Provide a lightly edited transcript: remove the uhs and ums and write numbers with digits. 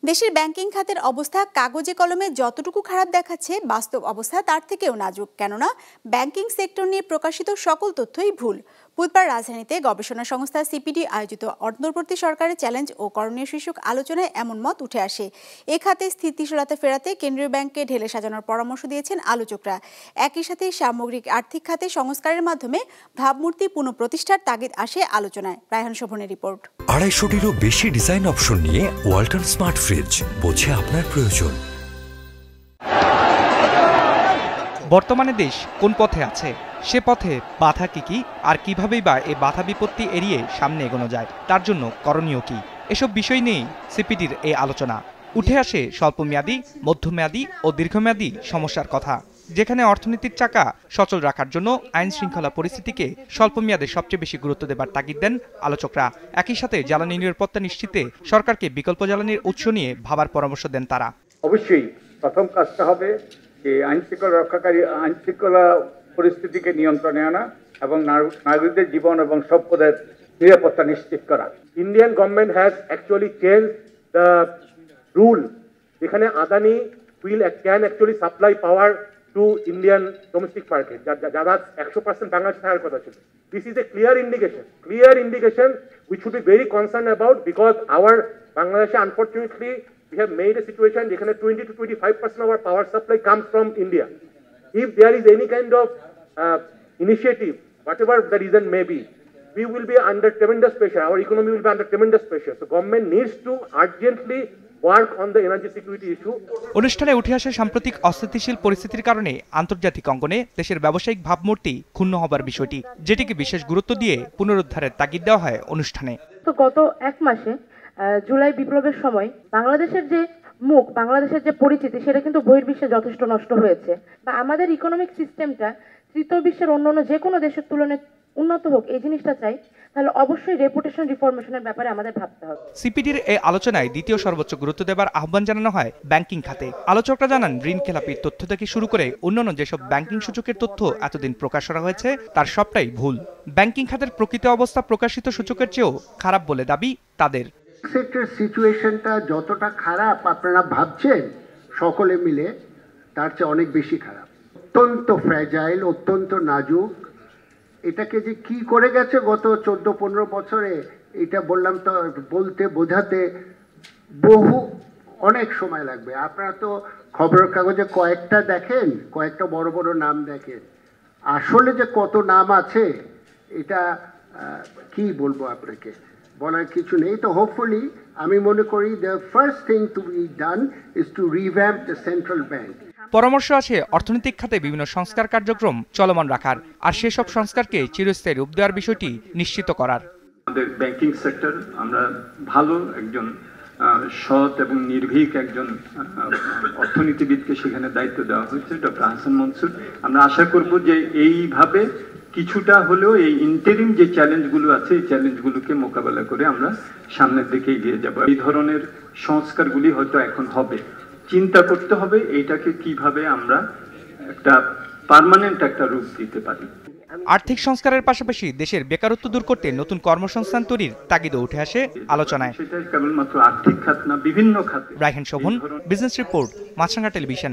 দেশের ব্যাংকিং খাতের অবস্থা কাগজে কলমে যতটুকু খারাপ দেখাচ্ছে, বাস্তব অবস্থা তার থেকেও নাজুক। কেননা ব্যাংকিং সেক্টর নিয়ে প্রকাশিত সকল তথ্যই ভুল। বুধবার রাজধানীতে গবেষণা সংস্থা সিপিডি আয়োজিত অন্তর্বর্তী সরকারের চ্যালেঞ্জ ও করণীয় শীর্ষক আলোচনায় এমন মত উঠে আসে। এ খাতে স্থিতিশীলতা ফেরাতে কেন্দ্রীয় ব্যাংককে ঢেলে সাজানোর পরামর্শ দিয়েছেন আলোচকরা। একই সাথে সামগ্রিক আর্থিক খাতে সংস্কারের মাধ্যমে ভাবমূর্তি পুনঃপ্রতিষ্ঠার তাগিদ আসে আলোচনায়। রায়হান শোভনের রিপোর্ট। 250-টিরও বেশি ডিজাইন অপশন নিয়ে ওয়ালটন স্মার্ট ফ্রিজ, বোঝে আপনার প্রয়োজন। বর্তমানে দেশ কোন পথে আছে, সে পথে বাধা কি আর কিভাবেই বা এই বাধা বিপত্তি এড়িয়ে সামনে এগোনো যায়, তার জন্য করণীয় কি, এসব বিষয় নিয়েই সিপিডির এই আলোচনা। উঠে আসে স্বল্পমেয়াদী, মধ্যমেয়াদী ও দীর্ঘমেয়াদী সমস্যার কথা, যেখানে অর্থনীতির চাকা সচল রাখার জন্য আইন শৃঙ্খলা পরিস্থিতিকে স্বল্পমেয়াদে সবচেয়ে বেশি গুরুত্ব দেবার তাগিদ দেন আলোচকরা। একই সাথে জ্বালানি নিরাপত্তা নিশ্চিতে সরকারকে বিকল্প জ্বালানির উৎস নিয়ে ভাবার পরামর্শ দেন তারা। অবশ্যই প্রথম কাজটা হবে যে আইন শৃঙ্খলা পরিস্থিতিকে নিয়ন্ত্রণে আনা এবং নাগরিকদের জীবন এবং সম্পদের নিরাপত্তা নিশ্চিত করা। Indian government has actually change the rule, যেখানে Adani can actually supply power to Indian domestic market. যারা 100% বাংলাদেশে থাকার কথা ছিল। This is a clear indication we should be very concerned about, because our Bangladesh, unfortunately, we have made a situation যেখানে 20 to 25% of our power supply comes from India. If there is any kind of initiative, whatever the reason may be, we will be under tremendous pressure. Our economy will be under tremendous pressure. So government needs to urgently work on the energy security issue. অনুষ্ঠানে উঠে আসে সাম্প্রতিক অস্থিতিশীল পরিস্থিতির কারণে আন্তর্জাতিক অঙ্গনে দেশের ব্যবসায়িক ভাবমূর্তি ক্ষুণ্ণ হবার বিষয়টি, যেটিকে বিশেষ গুরুত্ব দিয়ে পুনরুদ্ধারের তাগিদ দেওয়া হয় অনুষ্ঠানে। তো গত এক মাসে জুলাই বিপ্লবের সময় বাংলাদেশের যে মুখ, বাংলাদেশের যে পরিচিতি, সেটা কিন্তু বহির্বিশ্বে যথেষ্ট নষ্ট হয়েছে। বা আমাদের ইকোনমিক সিস্টেমটা তৃতীয় বিশ্বের অন্যান্য যে কোনো দেশের তুলনায় উন্নত হোক, এই জিনিসটা চাই, তাহলে অবশ্যই রেপুটেশন রিফরমেশনের ব্যাপারে আমাদের ভাবতে হবে। সিপিডির এই আলোচনায় দ্বিতীয় সর্বোচ্চ গুরুত্ব দেবার আহ্বান জানানো হয় ব্যাংকিং খাতে। আলোচকরা জানান, ঋণ খেলাপির তথ্য থেকে শুরু করে অন্যান্য যেসব ব্যাংকিং সূচকের তথ্য এতদিন প্রকাশ করা হয়েছে তার সবটাই ভুল। ব্যাংকিং খাতের প্রকৃত অবস্থা প্রকাশিত সূচকের চেয়েও খারাপ বলে দাবি তাদের। সেক্টর সিচুয়েশনটা যতটা খারাপ আপনারা ভাবছেন সকলে মিলে, তার চেয়ে অনেক বেশি খারাপ। অত্যন্ত ফ্র্যাজাইল, অত্যন্ত নাজুক। এটাকে যে কি করে গেছে গত 14-15 বছরে, এটা বললাম তো বলতে বোঝাতে অনেক সময় লাগবে। আপনারা তো খবরের কাগজে কয়েকটা দেখেন, কয়েকটা বড় বড় নাম দেখেন, আসলে যে কত নাম আছে এটা কি বলবো আপনাকে, বলার কিছু নেই। তো হোপফুলি আমি মনে করি the first thing to be done is to revamp the central bank. পরামর্শ আছে অর্থনৈতিক খাতে বিভিন্ন সংস্কার কার্যক্রম চলমান রাখার, আর সেসব সংস্কারকে চিরস্থায়ী রূপ দেওয়ার বিষয়টি নিশ্চিত করার। আমাদের ব্যাংকিং সেক্টর, আমরা ভালো একজন সৎ এবং নির্ভীক একজন অর্থনীতিবিদকে সেখানে দায়িত্ব দেওয়া হয়েছে, ডক্টর হাসান মনসুর। আমরা আশা করব যে এইভাবে কিছুটা হলেও এই ইন্টারিম যে চ্যালেঞ্জগুলো আছে, এই চ্যালেঞ্জগুলোকে মোকাবেলা করে আমরা সামনের দিকে এগিয়ে যাব। এই ধরনের সংস্কারগুলি হয়তো এখন হবে, চিন্তা করতে হবে এইটাকে কিভাবে আমরা একটা পার্মানেন্ট একটা রূপ দিতে পারি। আর্থিক সংস্কারের পাশাপাশি দেশের বেকারত্ব দূর করতে নতুন কর্মসংস্থান তৈরির তাগিদও উঠে আসে আলোচনায়। সেটা কেবলমাত্র আর্থিক খাত না, বিভিন্ন খাতে। রায়হান শোভন, বিজনেস রিপোর্ট, মাছরাঙা টেলিভিশন।